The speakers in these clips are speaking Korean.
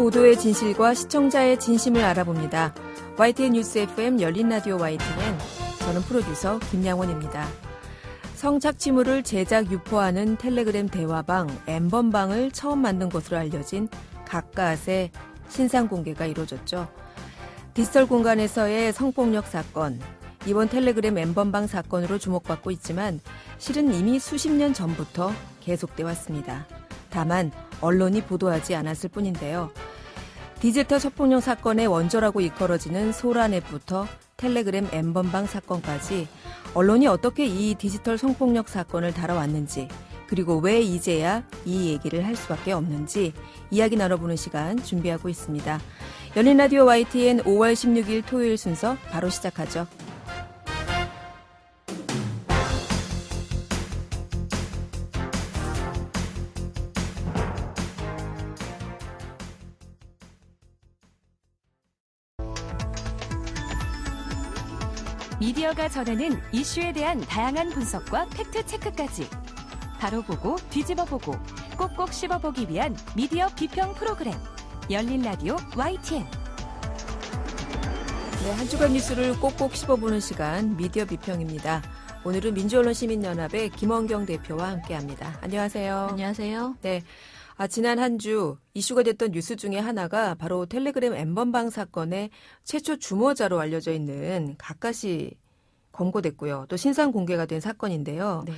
보도의 진실과 시청자의 진심을 알아봅니다. YTN 뉴스 FM 열린 라디오 YTN, 저는 프로듀서 김양원입니다. 성착취물을 제작 유포하는 텔레그램 대화방 엠번방을 처음 만든 것으로 알려진 갓갓의 신상 공개가 이루어졌죠. 디지털 공간에서의 성폭력 사건, 이번 텔레그램 엠번방 사건으로 주목받고 있지만 실은 이미 수십 년 전부터 계속돼 왔습니다. 다만 언론이 보도하지 않았을 뿐인데요. 디지털 성폭력 사건의 원조라고 일컬어지는 소라넷부터 텔레그램 엠번방 사건까지 언론이 어떻게 이 디지털 성폭력 사건을 다뤄왔는지, 그리고 왜 이제야 이 얘기를 할 수밖에 없는지 이야기 나눠보는 시간 준비하고 있습니다. 열린 라디오 YTN 5월 16일 토요일 순서 바로 시작하죠. 미디어가 전하는 이슈에 대한 다양한 분석과 팩트체크까지 바로 보고 뒤집어 보고 꼭꼭 씹어보기 위한 미디어 비평 프로그램 열린 라디오 YTN. 네, 한 주간 뉴스를 꼭꼭 씹어보는 시간 미디어 비평입니다. 오늘은 민주언론시민연합의 김원경 대표와 함께합니다. 안녕하세요. 안녕하세요. 네, 지난 한 주 이슈가 됐던 뉴스 중에 하나가 바로 텔레그램 엠번방 사건의 최초 주모자로 알려져 있는 갓갓이 검거됐고요. 또 신상 공개가 된 사건인데요. 네.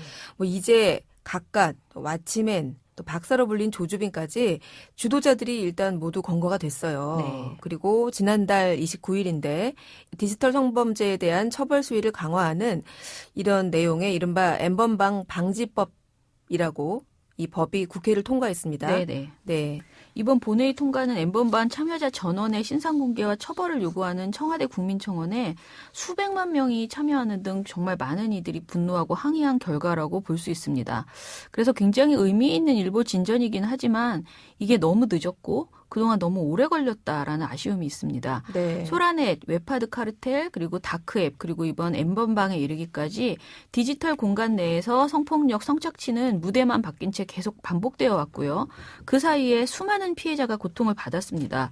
이제 갓갓, 왓치맨, 또 박사로 불린 조주빈까지 주도자들이 일단 모두 검거가 됐어요. 네. 그리고 지난달 29일인데 디지털 성범죄에 대한 처벌 수위를 강화하는 이런 내용의 이른바 엠번방 방지법이라고 이 법이 국회를 통과했습니다. 네네. 네. 이번 본회의 통과는 엠번방 참여자 전원의 신상 공개와 처벌을 요구하는 청와대 국민청원에 수백만 명이 참여하는 등 정말 많은 이들이 분노하고 항의한 결과라고 볼 수 있습니다. 그래서 굉장히 의미 있는 일부 진전이긴 하지만 이게 너무 늦었고 그동안 너무 오래 걸렸다라는 아쉬움이 있습니다. 네. 소라넷, 웹하드 카르텔, 그리고 다크앱, 그리고 이번 엠번방에 이르기까지 디지털 공간 내에서 성폭력, 성착취는 무대만 바뀐 채 계속 반복되어 왔고요. 그 사이에 수많은 피해자가 고통을 받았습니다.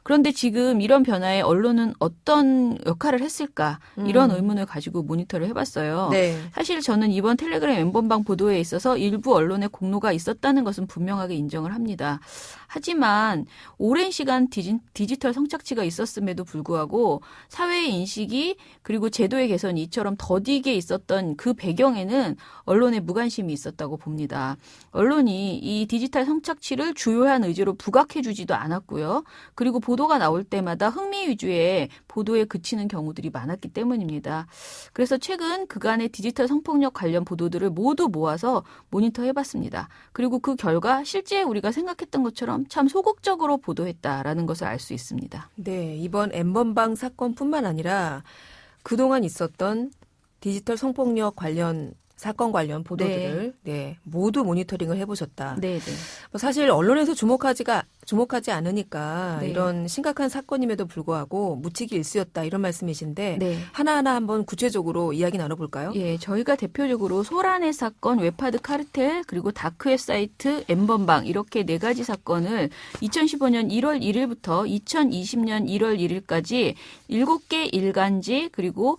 그런데 지금 이런 변화에 언론은 어떤 역할을 했을까? 이런 의문을 가지고 모니터를 해봤어요. 네. 사실 저는 이번 텔레그램 엠번방 보도에 있어서 일부 언론의 공로가 있었다는 것은 분명하게 인정을 합니다. 하지만 오랜 시간 디지털 성착취가 있었음에도 불구하고 사회의 인식이 그리고 제도의 개선이 이처럼 더디게 있었던 그 배경에는 언론의 무관심이 있었다고 봅니다. 언론이 이 디지털 성착취를 주요한 의제로 부각해주지도 않았고요. 그리고 보도가 나올 때마다 흥미 위주의 보도에 그치는 경우들이 많았기 때문입니다. 그래서 최근 그간의 디지털 성폭력 관련 보도들을 모두 모아서 모니터해봤습니다. 그리고 그 결과 실제 우리가 생각했던 것처럼 참 소극적으로 보도했다라는 것을 알 수 있습니다. 네, 이번 엠번방 사건뿐만 아니라 그동안 있었던 디지털 성폭력 관련 사건 관련 보도들을 모두 모니터링을 해보셨다. 네. 사실 언론에서 주목하지 않으니까 네. 이런 심각한 사건임에도 불구하고 묻히기 일쑤였다 이런 말씀이신데 네. 하나하나 한번 구체적으로 이야기 나눠볼까요? 예, 저희가 대표적으로 소라넷 사건, 웹하드 카르텔, 그리고 다크웹 사이트, 엠번방 이렇게 네 가지 사건을 2015년 1월 1일부터 2020년 1월 1일까지 7개 일간지 그리고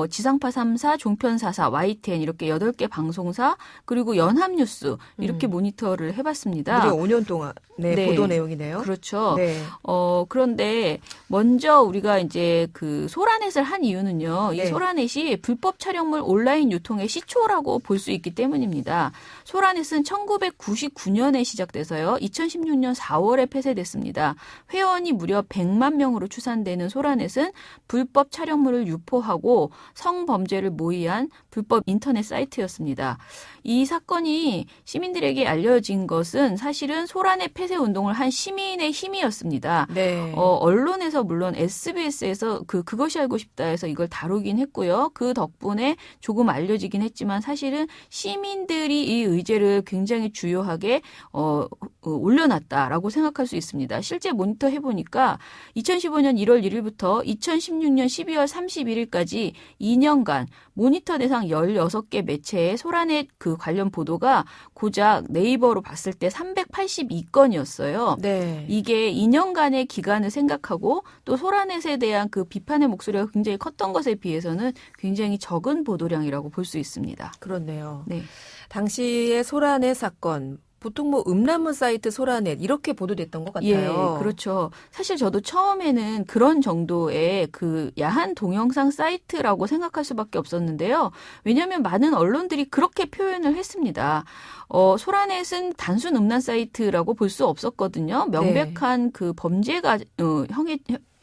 지상파 3사, 종편 4사, YTN 이렇게 8개 방송사 그리고 연합뉴스 이렇게 모니터를 해봤습니다. 무려 5년 동안 보도 내용이네요. 그렇죠. 네. 그런데 먼저 우리가 이제 그 소라넷을 한 이유는요. 이 소라넷이 불법 촬영물 온라인 유통의 시초라고 볼 수 있기 때문입니다. 소라넷은 1999년에 시작돼서요. 2016년 4월에 폐쇄됐습니다. 회원이 무려 100만 명으로 추산되는 소라넷은 불법 촬영물을 유포하고 성범죄를 모의한 불법 인터넷 사이트였습니다. 이 사건이 시민들에게 알려진 것은 사실은 소라넷 폐쇄 운동을 한 시민의 힘이었습니다. 네. 언론에서 물론 SBS에서 그것이 알고 싶다해서 이걸 다루긴 했고요. 그 덕분에 조금 알려지긴 했지만 사실은 시민들이 이 의제를 굉장히 주요하게 올려놨다라고 생각할 수 있습니다. 실제 모니터 해보니까 2015년 1월 1일부터 2016년 12월 31일까지 2년간 모니터 대상 16개 매체의 소라넷 그 관련 보도가 고작 네이버로 봤을 때 382건이었어요. 네. 이게 2년간의 기간을 생각하고 또 소라넷에 대한 그 비판의 목소리가 굉장히 컸던 것에 비해서는 굉장히 적은 보도량이라고 볼 수 있습니다. 그렇네요. 네. 당시의 소라넷 사건, 보통 뭐 음란물 사이트 소라넷 이렇게 보도됐던 것 같아요. 예, 그렇죠. 사실 저도 처음에는 그런 정도의 그 야한 동영상 사이트라고 생각할 수밖에 없었는데요. 왜냐하면 많은 언론들이 그렇게 표현을 했습니다. 소라넷은 단순 음란 사이트라고 볼 수 없었거든요. 명백한 그 범죄가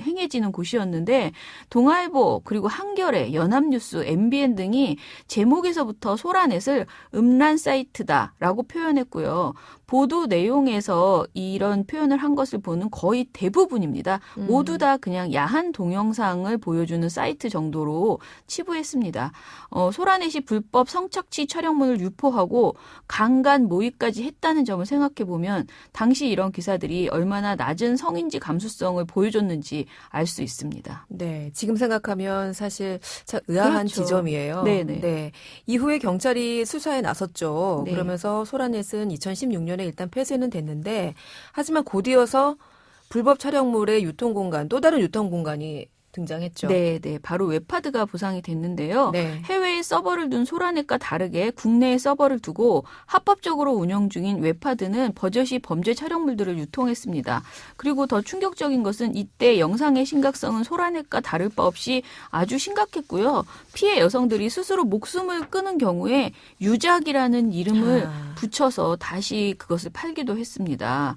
행해지는 곳이었는데 동아일보 그리고 한겨레, 연합뉴스, MBN 등이 제목에서부터 소라넷을 음란 사이트다라고 표현했고요. 보도 내용에서 이런 표현을 한 것을 보는 거의 대부분입니다. 모두 다 그냥 야한 동영상을 보여주는 사이트 정도로 치부했습니다. 소라넷이 불법 성착취 촬영물을 유포하고 강간 모의까지 했다는 점을 생각해 보면 당시 이런 기사들이 얼마나 낮은 성인지 감수성을 보여줬는지 알 수 있습니다. 네, 지금 생각하면 사실 참 의아한 그렇죠. 지점이에요. 네네. 네, 이후에 경찰이 수사에 나섰죠. 네. 그러면서 소라넷은 2016년에 일단 폐쇄는 됐는데, 하지만 곧이어서 불법 촬영물의 유통 공간, 또 다른 유통 공간이 등장했죠. 네, 바로 웹하드가 보상이 됐는데요. 네. 해외에 서버를 둔 소라넷과 다르게 국내에 서버를 두고 합법적으로 운영 중인 웹하드는 버젓이 범죄 촬영물들을 유통했습니다. 그리고 더 충격적인 것은 이때 영상의 심각성은 소라넷과 다를 바 없이 아주 심각했고요. 피해 여성들이 스스로 목숨을 끊은 경우에 유작이라는 이름을 붙여서 다시 그것을 팔기도 했습니다.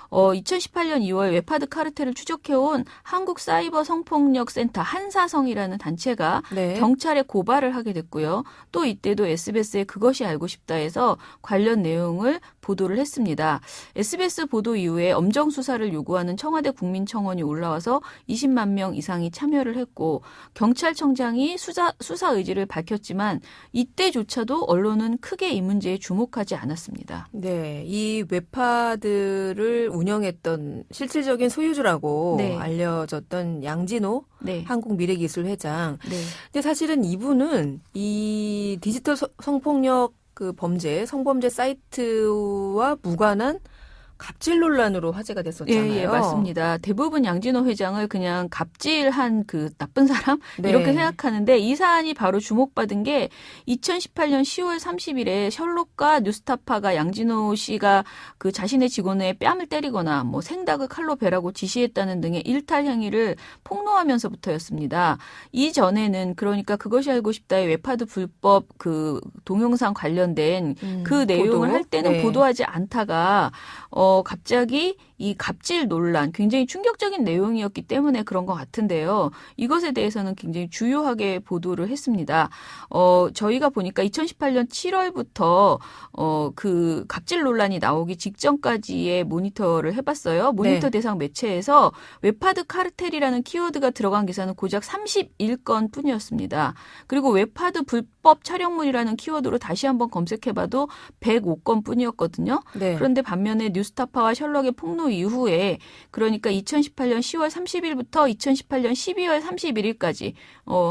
2018년 2월 웹하드 카르텔을 추적해온 한국사이버성폭력센터 한사성이라는 단체가 네. 경찰에 고발을 하게 됐고요. 또 이때도 SBS에 그것이 알고 싶다에서 관련 내용을 보도를 했습니다. SBS 보도 이후에 엄정 수사를 요구하는 청와대 국민청원이 올라와서 20만 명 이상이 참여를 했고 경찰청장이 수사 의지를 밝혔지만 이때조차도 언론은 크게 이 문제에 주목하지 않았습니다. 네, 이 웹하드를 운영했던 실질적인 소유주라고 네. 알려졌던 양진호 네. 한국미래기술회장. 네. 근데 사실은 이분은 이 디지털 성폭력 그 성범죄 사이트와 무관한 갑질 논란으로 화제가 됐었잖아요. 예, 맞습니다. 대부분 양진호 회장을 그냥 갑질한 그 나쁜 사람 네. 이렇게 생각하는데 이 사안이 바로 주목받은 게 2018년 10월 30일에 셜록과 뉴스타파가 양진호 씨가 그 자신의 직원의 뺨을 때리거나 뭐 생닭을 칼로 베라고 지시했다는 등의 일탈 행위를 폭로하면서부터였습니다. 이전에는 그러니까 그것이 알고 싶다의 웹하드 불법 그 동영상 관련된 그 내용을 할 때는 네. 보도하지 않다가 갑자기 이 갑질 논란 굉장히 충격적인 내용이었기 때문에 그런 것 같은데요. 이것에 대해서는 굉장히 주요하게 보도를 했습니다. 저희가 보니까 2018년 7월부터 그 갑질 논란이 나오기 직전까지의 모니터를 해봤어요. 모니터 네. 대상 매체에서 웹하드 카르텔이라는 키워드가 들어간 기사는 고작 31건 뿐이었습니다. 그리고 웹하드 불법 촬영물이라는 키워드로 다시 한번 검색해봐도 105건 뿐이었거든요. 네. 그런데 반면에 뉴스타파와 셜록의 폭로 이후에 그러니까 2018년 10월 30일부터 2018년 12월 31일까지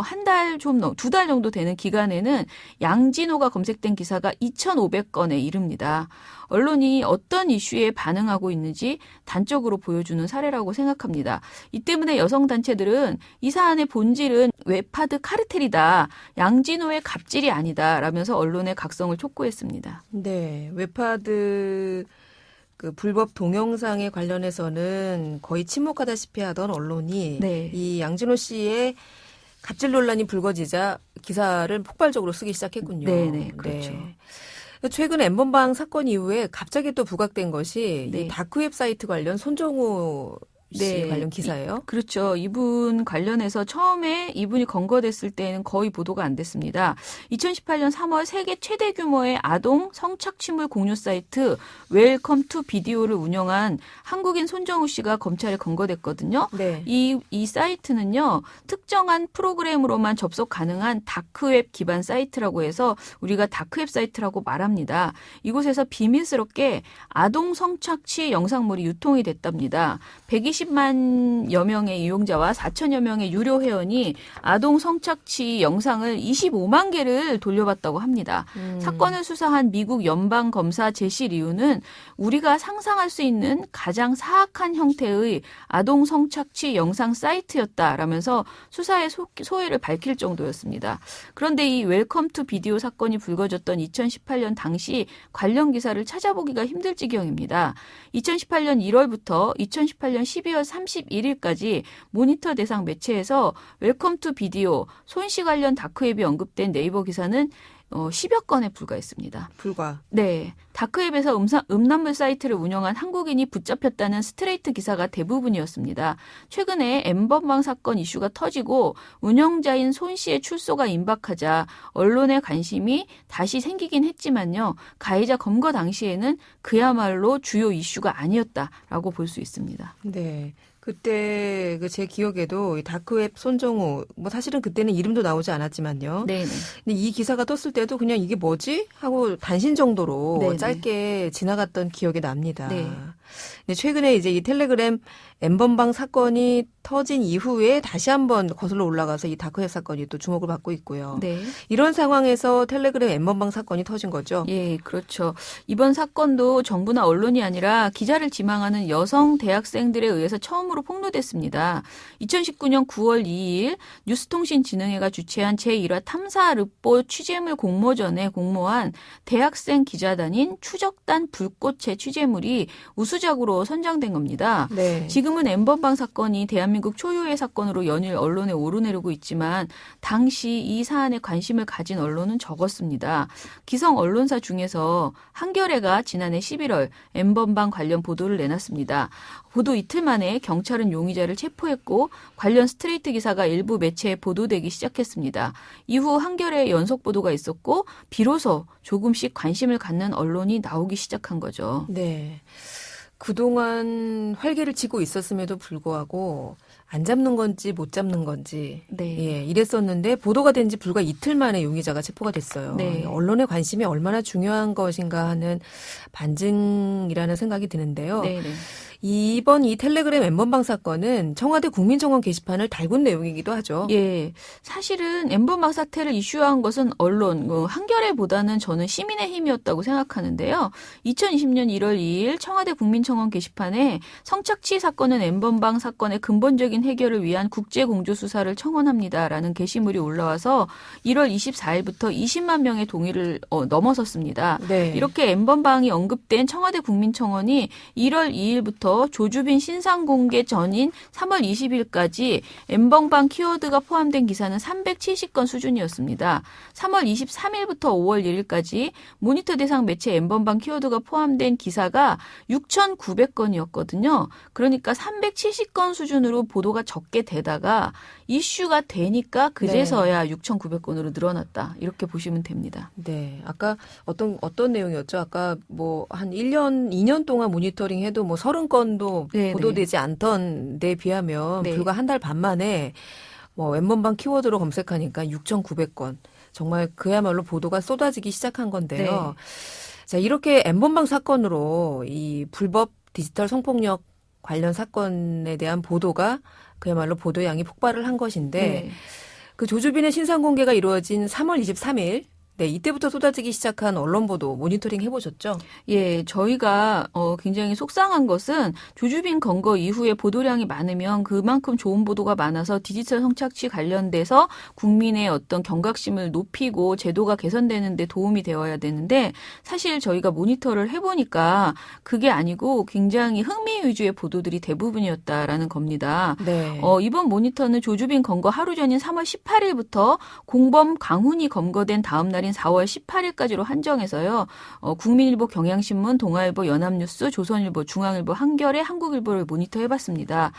한 달 좀 2달 정도 되는 기간에는 양진호가 검색된 기사가 2,500건에 이릅니다. 언론이 어떤 이슈에 반응하고 있는지 단적으로 보여주는 사례라고 생각합니다. 이 때문에 여성단체들은 이 사안의 본질은 웹하드 카르텔이다. 양진호의 갑질이 아니다. 라면서 언론의 각성을 촉구했습니다. 네, 웹하드 그 불법 동영상에 관련해서는 거의 침묵하다시피 하던 언론이 네. 이 양진호 씨의 갑질 논란이 불거지자 기사를 폭발적으로 쓰기 시작했군요. 네, 그렇죠. 네. 최근 엠번방 사건 이후에 갑자기 또 부각된 것이 네. 이 다크웹 사이트 관련 손정우 씨 관련 기사예요. 그렇죠. 이분 관련해서 처음에 이분이 검거됐을 때는 거의 보도가 안 됐습니다. 2018년 3월 세계 최대 규모의 아동 성착취물 공유 사이트 웰컴 투 비디오를 운영한 한국인 손정우 씨가 검찰에 검거됐거든요. 네. 이 사이트는요. 특정한 프로그램으로만 접속 가능한 다크웹 기반 사이트라고 해서 우리가 다크웹 사이트라고 말합니다. 이곳에서 비밀스럽게 아동 성착취 영상물이 유통이 됐답니다. 210만여 명의 이용자와 4천여 명의 유료 회원이 아동 성착취 영상을 25만 개를 돌려봤다고 합니다. 사건을 수사한 미국 연방검사 제시 리우는 우리가 상상할 수 있는 가장 사악한 형태의 아동 성착취 영상 사이트였다라면서 수사의 소회를 밝힐 정도였습니다. 그런데 이 웰컴 투 비디오 사건이 불거졌던 2018년 당시 관련 기사를 찾아보기가 힘들 지경입니다. 2018년 1월부터 2018년 12월 31일까지 모니터 대상 매체에서 웰컴 투 비디오 손씨 관련 다크웹이 언급된 네이버 기사는 10여 건에 불과했습니다. 불과. 네. 다크웹에서 음란물 사이트를 운영한 한국인이 붙잡혔다는 스트레이트 기사가 대부분이었습니다. 최근에 엠번방 사건 이슈가 터지고 운영자인 손 씨의 출소가 임박하자 언론의 관심이 다시 생기긴 했지만요. 가해자 검거 당시에는 그야말로 주요 이슈가 아니었다라고 볼 수 있습니다. 네. 그때 제 기억에도 이 다크웹 손정우 뭐 사실은 그때는 이름도 나오지 않았지만요. 네네. 근데 이 기사가 떴을 때도 그냥 이게 뭐지 하고 단신 정도로 네네. 짧게 지나갔던 기억이 납니다. 네. 근데 최근에 이제 이 텔레그램 엠번방 사건이 터진 이후에 다시 한번 거슬러 올라가서 이 다크웹 사건이 또 주목을 받고 있고요. 네. 이런 상황에서 텔레그램 엠번방 사건이 터진 거죠. 예, 그렇죠. 이번 사건도 정부나 언론이 아니라 기자를 지망하는 여성 대학생들에 의해서 처음으로 폭로됐습니다. 2019년 9월 2일 뉴스통신진흥회가 주최한 제1화 탐사르보 취재물 공모전에 공모한 대학생 기자단인 추적단 불꽃의 취재물이 우수작으로 선정된 겁니다. 네. 지금은 엠번방 사건이 대한민국 초유의 사건으로 연일 언론에 오르내리고 있지만 당시 이 사안에 관심을 가진 언론은 적었습니다. 기성 언론사 중에서 한겨레가 지난해 11월 엠번방 관련 보도를 내놨습니다. 보도 이틀 만에 경찰은 용의자를 체포했고 관련 스트레이트 기사가 일부 매체에 보도되기 시작했습니다. 이후 한겨레 연속 보도가 있었고 비로소 조금씩 관심을 갖는 언론이 나오기 시작한 거죠. 네. 그동안 활개를 치고 있었음에도 불구하고 안 잡는 건지 못 잡는 건지 네. 예, 이랬었는데 보도가 된 지 불과 이틀 만에 용의자가 체포가 됐어요. 네. 언론의 관심이 얼마나 중요한 것인가 하는 반증이라는 생각이 드는데요. 네네. 이번 이 텔레그램 엠번방 사건은 청와대 국민청원 게시판을 달군 내용이기도 하죠. 예, 사실은 엠번방 사태를 이슈화한 것은 언론, 한겨레보다는 저는 시민의 힘이었다고 생각하는데요. 2020년 1월 2일 청와대 국민청원 게시판에 성착취 사건은 엠번방 사건의 근본적인 해결을 위한 국제공조수사를 청원합니다라는 게시물이 올라와서 1월 24일부터 20만 명의 동의를 넘어섰습니다. 네. 이렇게 엠번방이 언급된 청와대 국민청원이 1월 2일부터 조주빈 신상 공개 전인 3월 20일까지 엠번방 키워드가 포함된 기사는 370건 수준이었습니다. 3월 23일부터 5월 1일까지 모니터 대상 매체 엠번방 키워드가 포함된 기사가 6,900건이었거든요. 그러니까 370건 수준으로 보도가 적게 되다가 이슈가 되니까 그제서야 6,900건으로 늘어났다. 이렇게 보시면 됩니다. 네. 아까 어떤 내용이었죠? 아까 뭐 한 1년, 2년 동안 모니터링 해도 뭐 30건도 네네. 보도되지 않던 데 비하면 네. 불과 한 달 반 만에 뭐 엠번방 키워드로 검색하니까 6,900건. 정말 그야말로 보도가 쏟아지기 시작한 건데요. 네. 자, 이렇게 엠번방 사건으로 이 불법 디지털 성폭력 관련 사건에 대한 보도가 그야말로 보도량이 폭발을 한 것인데 네. 그 조주빈의 신상 공개가 이루어진 3월 23일 네, 이때부터 쏟아지기 시작한 언론 보도 모니터링 해보셨죠? 예, 저희가 굉장히 속상한 것은 조주빈 검거 이후에 보도량이 많으면 그만큼 좋은 보도가 많아서 디지털 성착취 관련돼서 국민의 어떤 경각심을 높이고 제도가 개선되는 데 도움이 되어야 되는데 사실 저희가 모니터를 해보니까 그게 아니고 굉장히 흥미 위주의 보도들이 대부분이었다라는 겁니다. 네. 이번 모니터는 조주빈 검거 하루 전인 3월 18일부터 공범 강훈이 검거된 다음 날인 4월 18일까지로 한정해서요. 국민일보, 경향신문, 동아일보, 연합뉴스, 조선일보, 중앙일보, 한겨레, 한국일보를 모니터해봤습니다.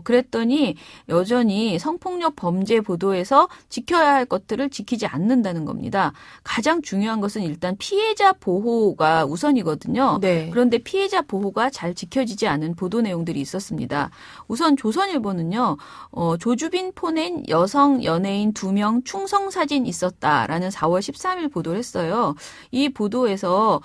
그랬더니 여전히 성폭력 범죄 보도에서 지켜야 할 것들을 지키지 않는다는 겁니다. 가장 중요한 것은 일단 피해자 보호가 우선이거든요. 네. 그런데 피해자 보호가 잘 지켜지지 않은 보도 내용들이 있었습니다. 우선 조선일보는요. 조주빈 포낸 여성 연예인 2명 충성 사진 있었다라는 4월 13일 보도를 했어요. 이 보도에서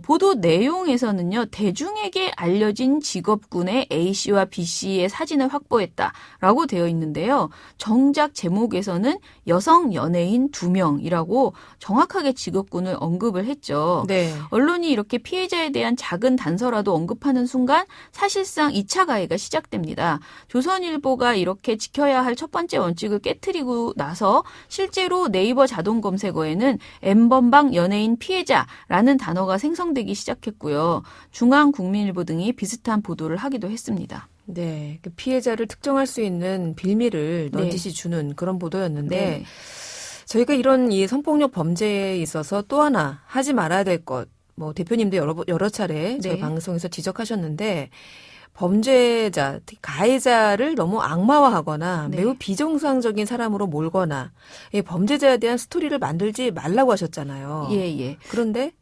보도 내용에서는요. 대중에게 알려진 직업군의 A씨와 B씨의 사진을 확보했다라고 되어 있는데요. 정작 제목에서는 여성 연예인 2명이라고 정확하게 직업군을 언급을 했죠. 네. 언론이 이렇게 피해자에 대한 작은 단서라도 언급하는 순간 사실상 2차 가해가 시작됩니다. 조선일보가 이렇게 지켜야 할 첫 번째 원칙을 깨트리고 나서 실제로 네이버 자동 검색어에는 N번방 연예인 피해자라는 단어가 생성되기 시작했고요. 중앙국민일보 등이 비슷한 보도를 하기도 했습니다. 네. 그 피해자를 특정할 수 있는 빌미를 넌지시 주는 그런 보도였는데 네. 저희가 이런 이 성폭력 범죄에 있어서 또 하나 하지 말아야 될 것, 뭐 대표님도 여러 차례 저희 네. 방송에서 지적하셨는데 범죄자, 특히 가해자를 너무 악마화하거나 네. 매우 비정상적인 사람으로 몰거나 이 범죄자에 대한 스토리를 만들지 말라고 하셨잖아요. 예. 그런데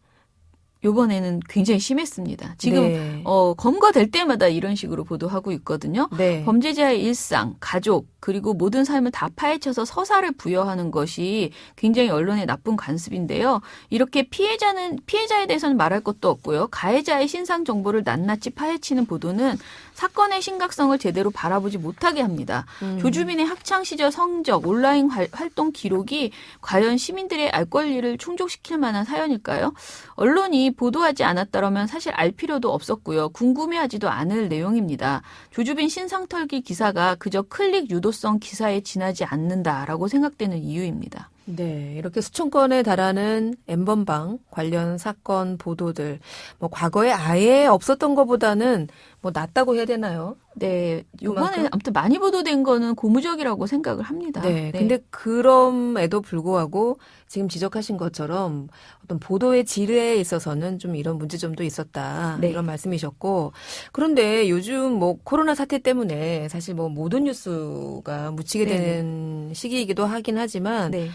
이번에는 굉장히 심했습니다. 지금 네. 검거될 때마다 이런 식으로 보도하고 있거든요. 네. 범죄자의 일상, 가족, 그리고 모든 삶을 다 파헤쳐서 서사를 부여하는 것이 굉장히 언론의 나쁜 관습인데요. 이렇게 피해자에 대해서는 말할 것도 없고요. 가해자의 신상 정보를 낱낱이 파헤치는 보도는 사건의 심각성을 제대로 바라보지 못하게 합니다. 조주빈의 학창 시절 성적, 온라인 활동 기록이 과연 시민들의 알 권리를 충족시킬 만한 사연일까요? 언론이 보도하지 않았다면 사실 알 필요도 없었고요. 궁금해하지도 않을 내용입니다. 조주빈 신상 털기 기사가 그저 클릭 유도성 기사에 지나지 않는다라고 생각되는 이유입니다. 네, 이렇게 수천 건에 달하는 N번방 관련 사건 보도들, 뭐 과거에 아예 없었던 것보다는 뭐 낫다고 해야 되나요? 네, 그만큼? 이번에 아무튼 많이 보도된 거는 고무적이라고 생각을 합니다. 네, 근데 그럼에도 불구하고 지금 지적하신 것처럼 어떤 보도의 질에 있어서는 좀 이런 문제점도 있었다. 네. 이런 말씀이셨고. 그런데 요즘 뭐 코로나 사태 때문에 사실 뭐 모든 뉴스가 묻히게 네. 되는 시기이기도 하긴 하지만 네.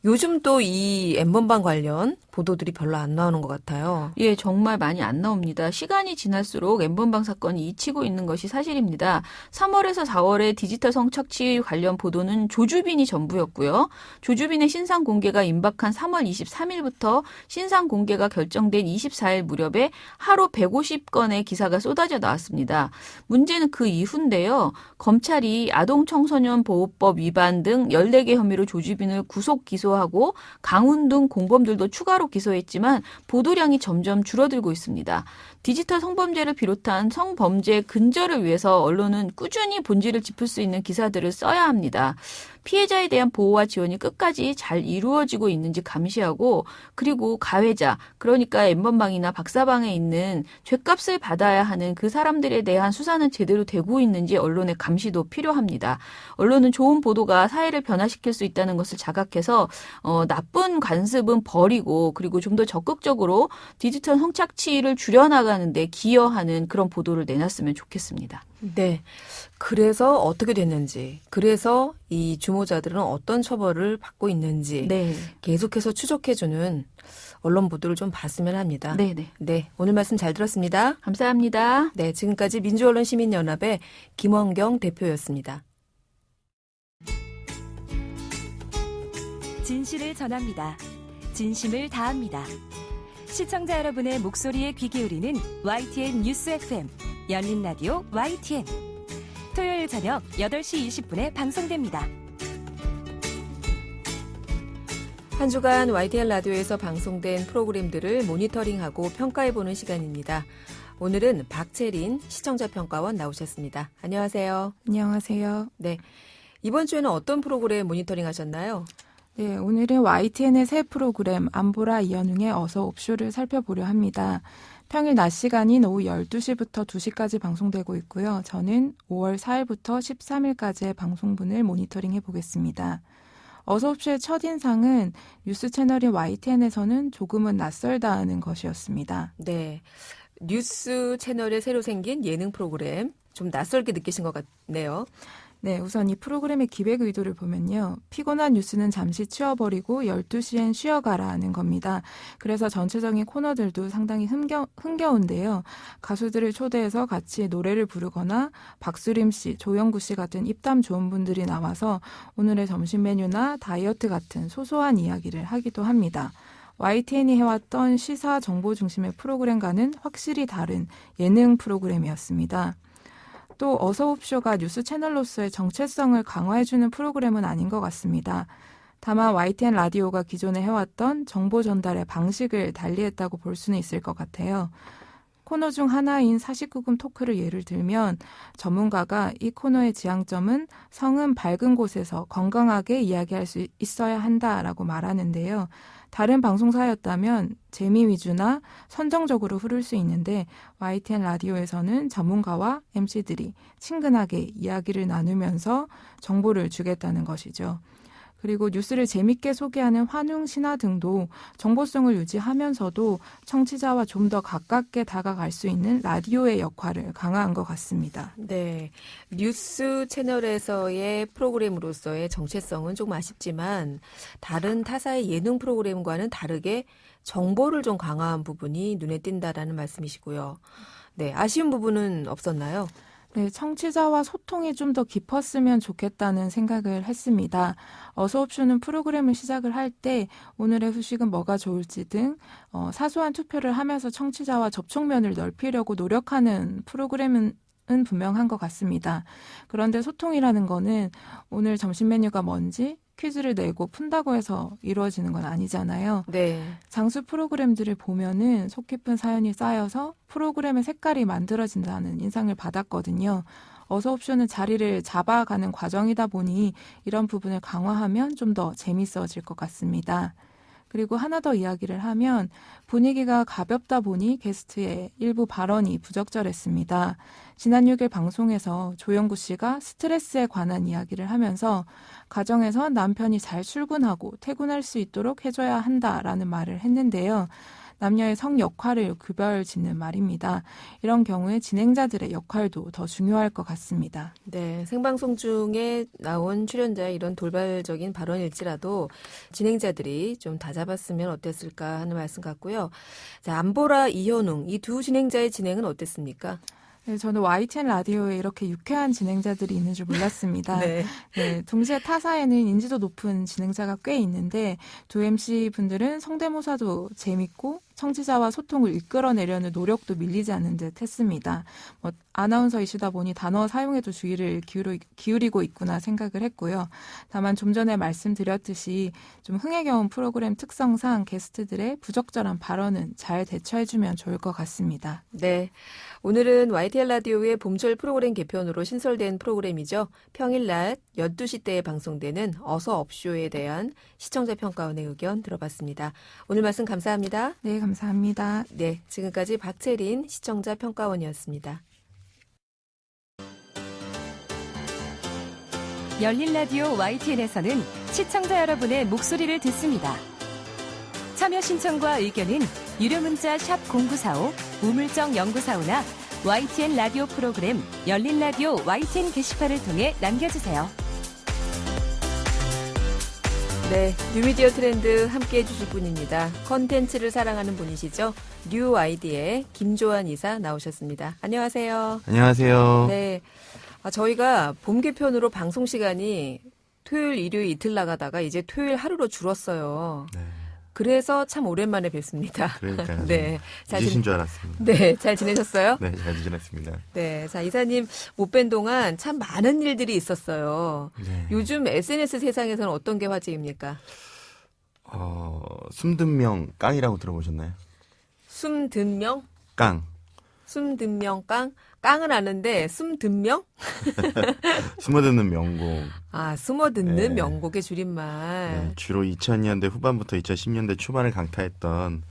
요즘 또 이 N번방 관련 보도들이 별로 안 나오는 것 같아요. 예, 정말 많이 안 나옵니다. 시간이 지날수록 N번방 사건이 잊히고 있는 것이 사실입니다. 3월에서 4월에 디지털 성착취 관련 보도는 조주빈이 전부였고요. 조주빈의 신상 공개가 임박한 3월 23일부터 신상 공개가 결정된 24일 무렵에 하루 150건의 기사가 쏟아져 나왔습니다. 문제는 그 이후인데요. 검찰이 아동청소년보호법 위반 등 14개 혐의로 조주빈을 구속 기소하고 강훈 등 공범들도 추가로 기소했지만 보도량이 점점 줄어들고 있습니다. 디지털 성범죄를 비롯한 성범죄 근절을 위해서 언론은 꾸준히 본질을 짚을 수 있는 기사들을 써야 합니다. 피해자에 대한 보호와 지원이 끝까지 잘 이루어지고 있는지 감시하고 그리고 가해자, 그러니까 N번방이나 박사방에 있는 죗값을 받아야 하는 그 사람들에 대한 수사는 제대로 되고 있는지 언론의 감시도 필요합니다. 언론은 좋은 보도가 사회를 변화시킬 수 있다는 것을 자각해서 나쁜 관습은 버리고 그리고 좀 더 적극적으로 디지털 성착취를 줄여나가는 데 기여하는 그런 보도를 내놨으면 좋겠습니다. 네. 그래서 어떻게 됐는지, 그래서 이 주모자들은 어떤 처벌을 받고 있는지 네. 계속해서 추적해주는 언론 보도를 좀 봤으면 합니다. 네네. 네. 오늘 말씀 잘 들었습니다. 감사합니다. 네. 지금까지 민주언론시민연합의 김원경 대표였습니다. 진실을 전합니다. 진심을 다합니다. 시청자 여러분의 목소리에 귀 기울이는 YTN 뉴스 FM 열린 라디오 YTN 토요일 저녁 8시 20분에 방송됩니다. 한 주간 YTN 라디오에서 방송된 프로그램들을 모니터링하고 평가해보는 시간입니다. 오늘은 박채린 시청자평가원 나오셨습니다. 안녕하세요. 안녕하세요. 네. 이번 주에는 어떤 프로그램 모니터링 하셨나요? 네, 오늘은 YTN의 새 프로그램 안보라 이현웅의 어서 옵쇼를 살펴보려 합니다. 평일 낮 시간인 오후 12시부터 2시까지 방송되고 있고요. 저는 5월 4일부터 13일까지의 방송분을 모니터링 해보겠습니다. 어서 옵쇼의 첫인상은 뉴스 채널인 YTN에서는 조금은 낯설다는 것이었습니다. 네. 뉴스 채널에 새로 생긴 예능 프로그램 좀 낯설게 느끼신 것 같네요. 네, 우선 이 프로그램의 기획 의도를 보면요. 피곤한 뉴스는 잠시 치워버리고 12시엔 쉬어가라는 겁니다. 그래서 전체적인 코너들도 상당히 흥겨운데요. 가수들을 초대해서 같이 노래를 부르거나 박수림 씨, 조영구 씨 같은 입담 좋은 분들이 나와서 오늘의 점심 메뉴나 다이어트 같은 소소한 이야기를 하기도 합니다. YTN이 해왔던 시사 정보 중심의 프로그램과는 확실히 다른 예능 프로그램이었습니다. 또 어서옵쇼가 뉴스 채널로서의 정체성을 강화해주는 프로그램은 아닌 것 같습니다. 다만 YTN 라디오가 기존에 해왔던 정보 전달의 방식을 달리했다고 볼 수는 있을 것 같아요. 코너 중 하나인 49금 토크를 예를 들면 전문가가 이 코너의 지향점은 성은 밝은 곳에서 건강하게 이야기할 수 있어야 한다라고 말하는데요. 다른 방송사였다면 재미 위주나 선정적으로 흐를 수 있는데 YTN 라디오에서는 전문가와 MC들이 친근하게 이야기를 나누면서 정보를 주겠다는 것이죠. 그리고 뉴스를 재밌게 소개하는 환웅 신화 등도 정보성을 유지하면서도 청취자와 좀 더 가깝게 다가갈 수 있는 라디오의 역할을 강화한 것 같습니다. 네. 뉴스 채널에서의 프로그램으로서의 정체성은 조금 아쉽지만 다른 타사의 예능 프로그램과는 다르게 정보를 좀 강화한 부분이 눈에 띈다라는 말씀이시고요. 네. 아쉬운 부분은 없었나요? 네, 청취자와 소통이 좀 더 깊었으면 좋겠다는 생각을 했습니다. 어서옵쇼는 프로그램을 시작을 할 때 오늘의 후식은 뭐가 좋을지 등 사소한 투표를 하면서 청취자와 접촉면을 넓히려고 노력하는 프로그램은 분명한 것 같습니다. 그런데 소통이라는 거는 오늘 점심 메뉴가 뭔지 퀴즈를 내고 푼다고 해서 이루어지는 건 아니잖아요. 네. 장수 프로그램들을 보면은 속 깊은 사연이 쌓여서 프로그램의 색깔이 만들어진다는 인상을 받았거든요. 어서옵쇼는 자리를 잡아가는 과정이다 보니 이런 부분을 강화하면 좀 더 재밌어질 것 같습니다. 그리고 하나 더 이야기를 하면 분위기가 가볍다 보니 게스트의 일부 발언이 부적절했습니다. 지난 6일 방송에서 조영구 씨가 스트레스에 관한 이야기를 하면서 가정에서 남편이 잘 출근하고 퇴근할 수 있도록 해줘야 한다라는 말을 했는데요. 남녀의 성 역할을 구별짓는 말입니다. 이런 경우에 진행자들의 역할도 더 중요할 것 같습니다. 네, 생방송 중에 나온 출연자의 이런 돌발적인 발언일지라도 진행자들이 좀 다잡았으면 어땠을까 하는 말씀 같고요. 자, 안보라, 이현웅 이 두 진행자의 진행은 어땠습니까? 네, 저는 YTN 라디오에 이렇게 유쾌한 진행자들이 있는 줄 몰랐습니다. 네. 네, 동시에 타사에는 인지도 높은 진행자가 꽤 있는데 두 MC분들은 성대모사도 재밌고 청취자와 소통을 이끌어내려는 노력도 밀리지 않는 듯 했습니다. 아나운서이시다 보니 단어 사용에도 주의를 기울이고 있구나 생각을 했고요. 다만 좀 전에 말씀드렸듯이 좀 흥에 겨운 프로그램 특성상 게스트들의 부적절한 발언은 잘 대처해주면 좋을 것 같습니다. 네. 오늘은 YTN 라디오의 봄철 프로그램 개편으로 신설된 프로그램이죠. 평일 낮 12시 때에 방송되는 어서옵쇼에 대한 시청자 평가원의 의견 들어봤습니다. 오늘 말씀 감사합니다. 네, 감사합니다. 네, 지금까지 박채린 시청자 평가원이었습니다. 열린 라디오 YTN에서는 시청자 여러분의 목소리를 듣습니다. 참여 신청과 의견은 유료 문자 샵 0945, 우물정 0945나 YTN 라디오 프로그램 열린 라디오 YTN 게시판을 통해 남겨주세요. 네, 뉴미디어 트렌드 함께해 주실 분입니다. 컨텐츠를 사랑하는 분이시죠. 뉴 아이디의 김조한 이사 나오셨습니다. 안녕하세요. 안녕하세요. 네, 저희가 봄 개편으로 방송 시간이 토요일, 일요일 이틀 나가다가 이제 토요일 하루로 줄었어요. 네. 그래서 참 오랜만에 뵙습니다. 그러니까요. 네, 잊으신 줄 알았습니다. 네, 잘 지내셨어요? 네, 잘 지냈습니다. 네, 자 이사님 못 뵌 동안 참 많은 일들이 있었어요. 네. 요즘 SNS 세상에서는 어떤 게 화제입니까? 숨든 명 깡이라고 들어보셨나요? 숨든 명? 깡. 숨든 명 깡? 깡은 아는데 숨든 명? 숨어듣는 명곡. 아, 숨어듣는 네. 명곡의 줄임말. 네, 주로 2000년대 후반부터 2010년대 초반을 강타했던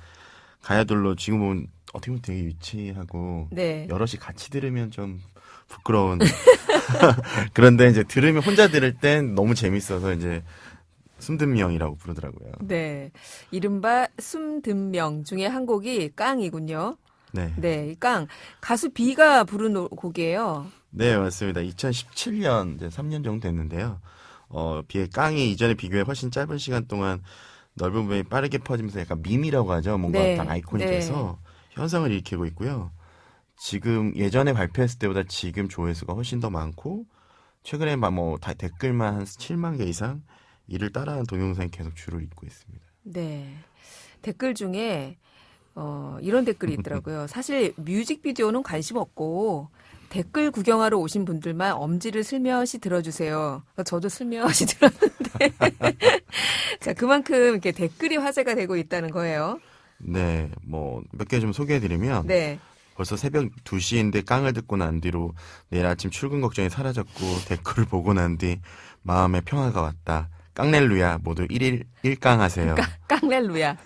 가야들로 지금 보면 어떻게 보면 되게 유치하고 네. 여럿이 같이 들으면 좀 부끄러운 그런데 이제 들으면 혼자 들을 땐 너무 재밌어서 이제 숨든 명이라고 부르더라고요. 네. 이른바 숨든 명 중에 한 곡이 깡이군요. 네. 네, 이 깡 가수 비가 부른 곡이에요. 네, 맞습니다. 2017년 이제 3년 정도 됐는데요. 비의 깡이 이전에 비교해 훨씬 짧은 시간 동안 넓은 부분이 빠르게 퍼지면서 약간 밈이라고 하죠. 뭔가 네, 어떤 아이콘이 네. 돼서 현상을 일으키고 있고요. 지금 예전에 발표했을 때보다 지금 조회수가 훨씬 더 많고 최근에 다 댓글만 한 7만 개 이상 이를 따라하는 동영상이 계속 줄을 잇고 있습니다. 네. 댓글 중에 이런 댓글이 있더라고요. 사실 뮤직비디오는 관심 없고 댓글 구경하러 오신 분들만 엄지를 슬며시 들어주세요. 저도 슬며시 들었는데 자, 그만큼 이렇게 댓글이 화제가 되고 있다는 거예요. 네, 몇 개 좀 소개해드리면 네. 벌써 새벽 2시인데 깡을 듣고 난 뒤로 내일 아침 출근 걱정이 사라졌고 댓글을 보고 난 뒤 마음의 평화가 왔다. 깡렐루야 모두 1일 1깡 하세요. 깡렐루야.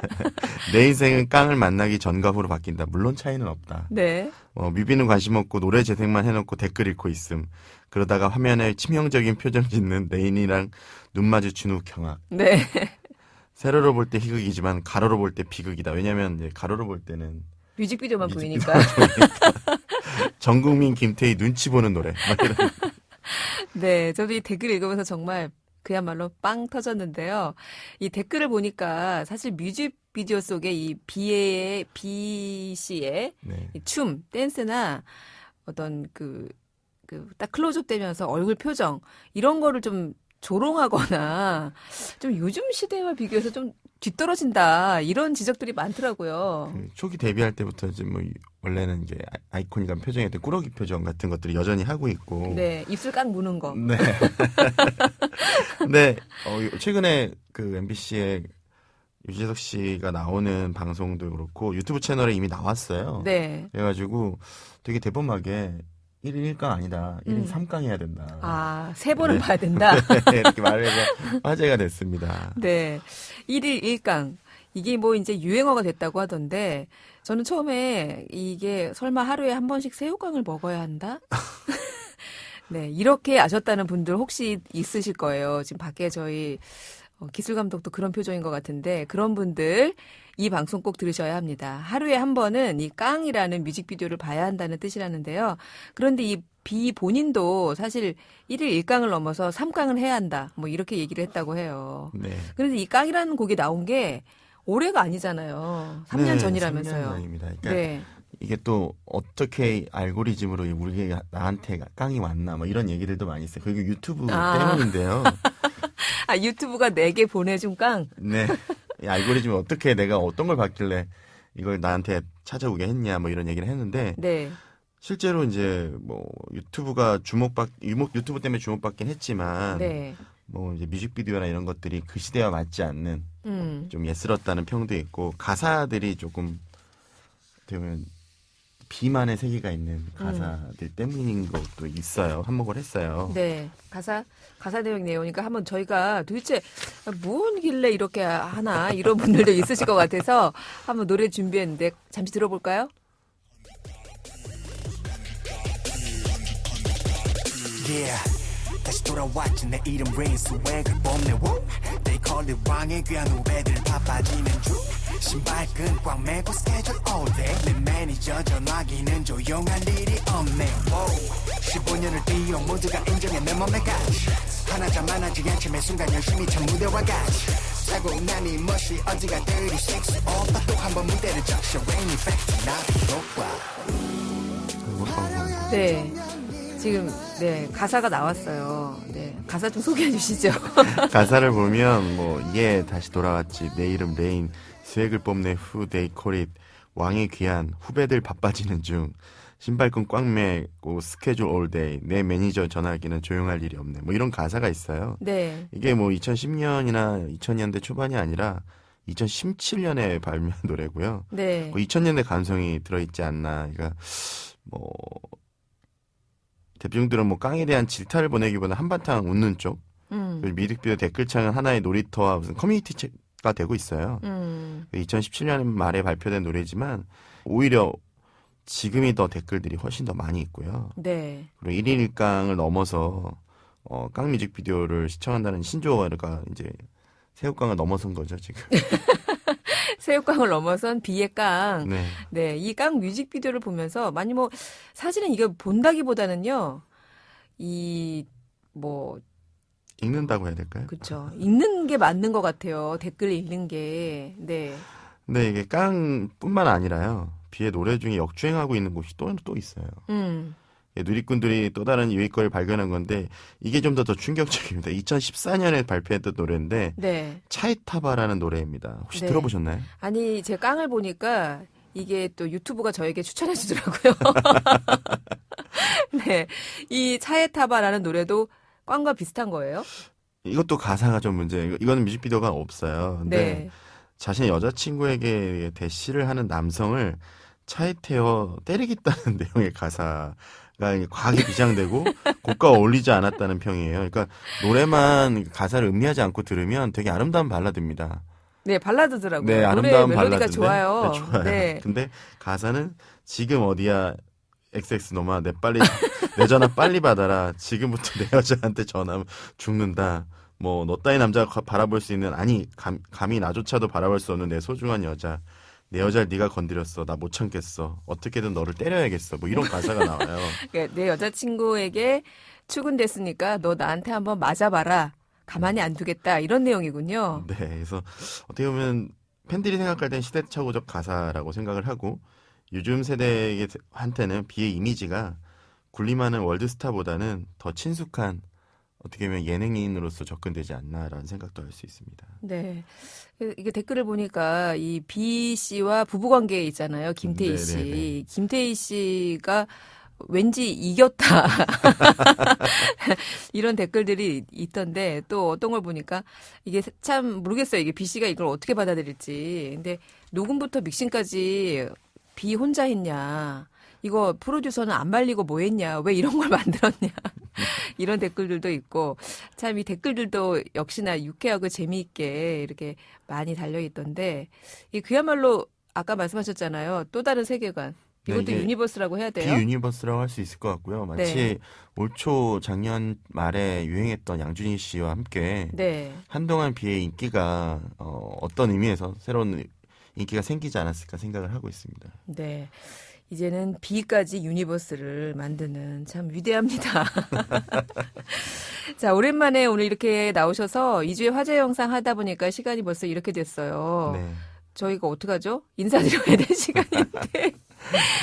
내 인생은 깡을 만나기 전과 후로 바뀐다. 물론 차이는 없다. 네. 뮤비는 관심 없고 노래 재생만 해놓고 댓글 읽고 있음. 그러다가 화면에 치명적인 표정 짓는 레인이랑 눈 마주친 후 경악. 네. 세로로 볼 때 희극이지만 가로로 볼 때 비극이다. 왜냐면 이제 가로로 볼 때는 뮤직비디오만 보이니까. 전 국민 김태희 눈치 보는 노래. 막 이런. 네. 저도 이 댓글 읽으면서 정말 그야말로 빵 터졌는데요. 이 댓글을 보니까 사실 뮤직비디오 속에 이 비 씨의 네. 이 춤, 댄스나 어떤 딱 클로즈업 되면서 얼굴 표정, 이런 거를 좀 조롱하거나 좀 요즘 시대와 비교해서 좀 뒤떨어진다, 이런 지적들이 많더라고요. 초기 데뷔할 때부터 이제 원래는 이제 아이콘이란 표정이었던 꾸러기 표정 같은 것들을 여전히 하고 있고. 네. 입술 깍 무는 거. 네. 근데 최근에 그 MBC의 유재석 씨가 나오는 방송도 그렇고 유튜브 채널에 이미 나왔어요. 네. 그래가지고 되게 대범하게 1인 1강 아니다. 1인 3강 해야 된다. 아, 3번은 네. 봐야 된다. 이렇게 말을 해서 화제가 됐습니다. 네. 1일 1강. 이게 이제 유행어가 됐다고 하던데, 저는 처음에 이게 설마 하루에 한 번씩 새우깡을 먹어야 한다? 네. 이렇게 아셨다는 분들 혹시 있으실 거예요. 지금 밖에 저희 기술 감독도 그런 표정인 것 같은데, 그런 분들 이 방송 꼭 들으셔야 합니다. 하루에 한 번은 이 깡이라는 뮤직비디오를 봐야 한다는 뜻이라는데요. 그런데 이 비 본인도 사실 1일 1강을 넘어서 3강을 해야 한다. 이렇게 얘기를 했다고 해요. 네. 그런데 이 깡이라는 곡이 나온 게 올해가 아니잖아요. 3년 네, 전이라면서요. 3년 전입니다. 그러니까 네. 이게 또 어떻게 알고리즘으로 우리가 나한테 깡이 왔나 이런 얘기들도 많이 있어요. 그리고 유튜브 때문인데요. 아, 유튜브가 내게 보내준 깡? 네. 이 알고리즘이 어떻게 내가 어떤 걸 봤길래 이걸 나한테 찾아오게 했냐 이런 얘기를 했는데 네. 실제로 이제 유튜브가 유튜브 때문에 주목받긴 했지만 네. 이제 뮤직비디오나 이런 것들이 그 시대와 맞지 않는 좀 예스럽다는 평도 있고 가사들이 조금 되면 비만의 세계가 있는 가사들 때문인 것도 있어요. 한몫을 했어요. 네. 가사 내용 내용이니까 한번 저희가 도대체 뭔길래 이렇게 하나, 이런 분들도 있으실 것 같아서 한번 노래 준비했는데 잠시 들어볼까요? Yeah. 다시 돌아왔지 내 이름 레인 스웩을 뽐내 woo. They call it 왕의 귀한 후배들 바빠지는 중 신발끈 꽉 매고 스케줄 all day 내 매니저 전화기는 조용할 일이 없네 wow. 15년을 뛰어 모두가 인정해 내 맘에 같이 하나자 많아지 않지 매 순간 열심히 참 무대와 같이 살고 나니 멋이 어디가 36 오빠 또 한 번 무대를 적셔 rainy fact 나도 네. 지금 가사가 나왔어요. 네. 가사 좀 소개해 주시죠. 가사를 보면 다시 돌아왔지 내 이름 레인 스웩을 뽐내 후 they call it 왕의 귀한 후배들 바빠지는 중 신발끈 꽉 매고 스케줄 all day 내 매니저 전화기는 조용할 일이 없네 이런 가사가 있어요. 네. 이게 2010년이나 2000년대 초반이 아니라 2017년에 발매한 노래고요. 네. 2000년대 감성이 들어있지 않나. 그러니까 대중들은 깡에 대한 질타를 보내기보다 한바탕 웃는 쪽. 뮤직비디오 댓글창은 하나의 놀이터와 무슨 커뮤니티가 되고 있어요. 2017년 말에 발표된 노래지만 오히려 지금이 더 댓글들이 훨씬 더 많이 있고요. 네. 그리고 1인 1강을 넘어서 깡 뮤직비디오를 시청한다는 신조어가 이제 새우깡을 넘어선 거죠 지금. 새우깡을 넘어선 비의 깡. 네. 네, 이 깡 뮤직비디오를 보면서 많이 뭐 사실은 이거 본다기보다는요. 읽는다고 해야 될까요? 그렇죠. 읽는 게 맞는 것 같아요. 댓글 읽는 게. 네. 근데 이게 깡뿐만 아니라요. 비의 노래 중에 역주행하고 있는 곳이 또 있어요. 누리꾼들이 또 다른 유익거리를 발견한 건데 이게 좀 더 충격적입니다. 2014년에 발표했던 노래인데 네. 차에 타봐라는 노래입니다. 혹시 네. 들어보셨나요? 아니, 제 깡을 보니까 이게 또 유튜브가 저에게 추천해 주더라고요. 네. 이 차에 타봐라는 노래도 깡과 비슷한 거예요? 이것도 가사가 좀 문제. 이거는 뮤직비디오가 없어요. 근데 네. 자신의 여자친구에게 대시를 하는 남성을 차에 태워 때리겠다는 내용의 가사가 과하게 비장되고 곡과 어울리지 않았다는 평이에요. 그러니까 노래만 가사를 음미하지 않고 들으면 되게 아름다운 발라드입니다. 네, 발라드더라고요. 네, 노래 아름다운 멜로디가 발라드인데. 좋아요. 네, 좋아요. 네. 근데 가사는 지금 어디야 XX 놈아 내 전화 빨리 받아라. 지금부터 내 여자한테 전화하면 죽는다. 뭐 너 따위 남자가 바라볼 수 있는 감히 나조차도 바라볼 수 없는 내 소중한 여자. 내 여자를 네가 건드렸어. 나 못 참겠어. 어떻게든 너를 때려야겠어. 뭐 이런 가사가 나와요. 그러니까 내 여자친구에게 출근됐으니까 너 나한테 한번 맞아봐라. 가만히 안 두겠다. 이런 내용이군요. 네, 그래서 어떻게 보면 팬들이 생각할 땐 시대착오적 가사라고 생각을 하고 요즘 세대한테는 비의 이미지가 군림하는 월드스타보다는 더 친숙한 어떻게 보면 예능인으로서 접근되지 않나라는 생각도 할 수 있습니다. 네. 이게 댓글을 보니까 이 비 씨와 부부관계에 있잖아요. 김태희 씨. 네네네. 김태희 씨가 왠지 이겼다. 이런 댓글들이 있던데 또 어떤 걸 보니까 이게 참 모르겠어요. 이게 비 씨가 이걸 어떻게 받아들일지. 근데 녹음부터 믹싱까지 비 혼자 했냐. 이거 프로듀서는 안 말리고 뭐 했냐. 왜 이런 걸 만들었냐. 이런 댓글들도 있고 참 이 댓글들도 역시나 유쾌하고 재미있게 이렇게 많이 달려있던데 이 그야말로 아까 말씀하셨잖아요. 또 다른 세계관. 이것도 네, 유니버스라고 해야 돼요? 비유니버스라고 할 수 있을 것 같고요. 마치 네. 올 초 작년 말에 유행했던 양준희 씨와 함께 네. 한동안 비의 인기가 어떤 의미에서 새로운 인기가 생기지 않았을까 생각을 하고 있습니다. 네. 이제는 비까지 유니버스를 만드는 참 위대합니다. 자, 오랜만에 오늘 이렇게 나오셔서 2주의 화제 영상 하다 보니까 시간이 벌써 이렇게 됐어요. 네. 저희가 어떡하죠? 인사드려야 될 시간인데.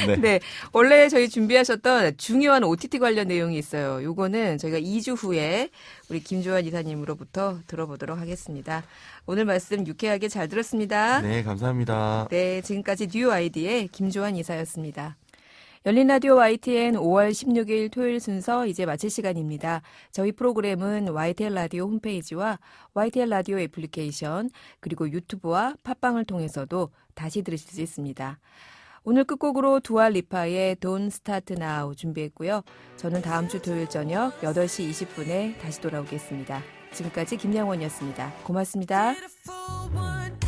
네. 네. 원래 저희 준비하셨던 중요한 OTT 관련 내용이 있어요. 요거는 저희가 2주 후에 우리 김조한 이사님으로부터 들어보도록 하겠습니다. 오늘 말씀 유쾌하게 잘 들었습니다. 네, 감사합니다. 네, 지금까지 뉴 아이디의 김조한 이사였습니다. 열린 라디오 YTN 5월 16일 토요일 순서 이제 마칠 시간입니다. 저희 프로그램은 YTN 라디오 홈페이지와 YTN 라디오 애플리케이션 그리고 유튜브와 팟빵을 통해서도 다시 들으실 수 있습니다. 오늘 끝곡으로 두아 리파의 Don't Start Now 준비했고요. 저는 다음 주 토요일 저녁 8시 20분에 다시 돌아오겠습니다. 지금까지 김양원이었습니다. 고맙습니다. Beautiful one.